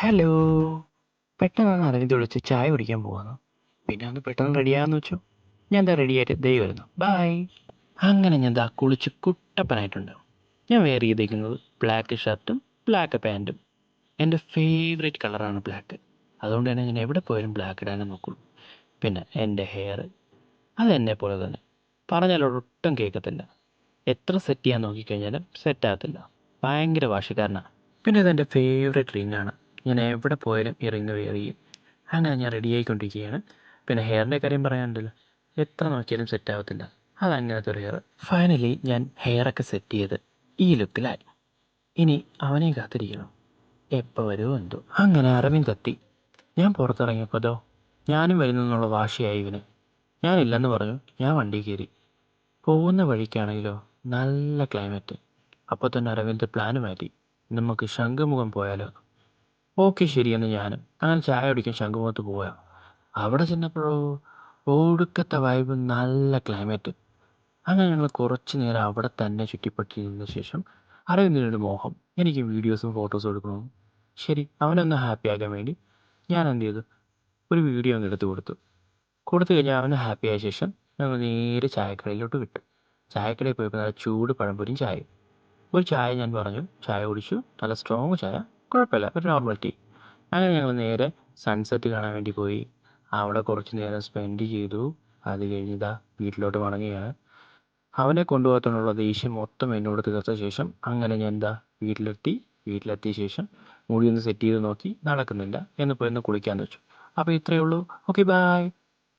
Hello. പെട്ടെന്നാണ് അരവിന്ദ് വിളിച്ച് ചായ കുടിക്കാൻ പോവാന്ന്. പിന്നെ ഒന്ന് പെട്ടെന്ന് റെഡിയാകാന്ന് വെച്ചു. ഞാൻ ദാ റെഡിയായിട്ട് ദേ വരുന്നു. ബായ്. അങ്ങനെ ഞാൻ ദാ കുളിച്ച് കുട്ടപ്പനായിട്ടുണ്ട്. ഞാൻ വെയർ ചെയ്തേക്കുന്നത് ബ്ലാക്ക് ഷർട്ടും ബ്ലാക്ക് പാൻറ്റും. എൻ്റെ ഫേവറേറ്റ് കളറാണ് ബ്ലാക്ക്. അതുകൊണ്ട് തന്നെ ഞാൻ എവിടെ പോയാലും ബ്ലാക്ക് ഇടാനേ നോക്കുള്ളൂ. പിന്നെ എൻ്റെ ഹെയർ അതെന്നെ പോലെ തന്നെ. പറഞ്ഞാൽ ഒട്ടും കേൾക്കത്തില്ല. എത്ര സെറ്റ് ചെയ്യാൻ നോക്കിക്കഴിഞ്ഞാലും സെറ്റാകത്തില്ല. ഭയങ്കര വാശിക്കാരനാണ്. പിന്നെ ഇതെൻ്റെ ഫേവറേറ്റ് റിങ്ങാണ്. ഞാൻ എവിടെ പോയാലും ഈ റിങ് വെയർ ചെയ്യും. അങ്ങനെ ഞാൻ റെഡി ആയിക്കൊണ്ടിരിക്കുകയാണ്. പിന്നെ ഹെയറിൻ്റെ കാര്യം പറയാനുണ്ടല്ലോ, എത്ര നോക്കിയാലും സെറ്റാകത്തില്ല. അതങ്ങനത്തെ ഒരു ഹെയർ. ഫൈനലി ഞാൻ ഹെയറൊക്കെ സെറ്റ് ചെയ്ത് ഈ ലുക്കിലായി. ഇനി അവനെയും കാത്തിരിക്കണം. എപ്പോൾ വരുമോ എന്തോ. അങ്ങനെ അരവിന്ദ് എത്തി. ഞാൻ പുറത്തിറങ്ങിയപ്പോൾ ഞാനും വരുന്നു എന്നുള്ള വാശിയായി ഇവന്. ഞാനില്ലെന്ന് പറഞ്ഞു. ഞാൻ വണ്ടി കയറി. പോകുന്ന വഴിക്കാണെങ്കിലോ നല്ല ക്ലൈമറ്റ്. അപ്പോൾ തന്നെ അരവിന്ദ് പ്ലാന് മാറ്റി. നമുക്ക് ശംഖുമുഖം പോയാലോ? ഓക്കെ ശരിയെന്ന് ഞാനും. അങ്ങനെ ചായ കുടിക്കാൻ ശംഖുമുഖത്ത് പോയാ. അവിടെ ചെന്നപ്പോഴോ ഒടുക്കത്തെ വൈബ്, നല്ല ക്ലൈമറ്റ്. അങ്ങനെ ഞങ്ങൾ കുറച്ച് നേരം അവിടെ തന്നെ ചുറ്റിപ്പറ്റി നിന്ന ശേഷം അരവിന്ദിനൊരു മോഹം, എനിക്ക് വീഡിയോസും ഫോട്ടോസും എടുക്കണമെന്ന്. ശരി, അവനൊന്ന് ഹാപ്പി ആക്കാൻ വേണ്ടി ഞാൻ എന്ത് ചെയ്തു, ഒരു വീഡിയോ അങ്ങ് എടുത്ത് കൊടുത്തു കഴിഞ്ഞാൽ അവന് ഹാപ്പി ആയ ശേഷം ഞങ്ങൾ നേരെ ചായക്കടയിലോട്ട് വിട്ടു. ചായക്കടയിൽ പോയപ്പോൾ നല്ല ചൂട് പഴംപൊരിയും ചായയും. ഒരു ചായ ഞാൻ പറഞ്ഞു, ചായ കുടിച്ചു. നല്ല സ്ട്രോങ് ചായ, കുഴപ്പമില്ല, ഒരു നോർമൽ ടീ. അങ്ങനെ ഞങ്ങൾ നേരെ സൺസെറ്റ് കാണാൻ വേണ്ടി പോയി. അവിടെ കുറച്ച് നേരം സ്പെൻഡ് ചെയ്തു. അത് കഴിഞ്ഞ് വീട്ടിലോട്ട് മടങ്ങുകയാണ്. അവനെ കൊണ്ടുപോകത്തുള്ള ദേഷ്യം മൊത്തം എന്നോട് തീർത്ത ശേഷം അങ്ങനെ ഞാൻ വീട്ടിലെത്തി. വീട്ടിലെത്തിയ ശേഷം മുടി ഒന്ന് സെറ്റ് ചെയ്ത് നോക്കി, നടക്കുന്നില്ല എന്ന് പോയി ഒന്ന് കുളിക്കാമെന്ന് വെച്ചു. അപ്പോൾ ഇത്രയേ ഉള്ളൂ. Okay, by.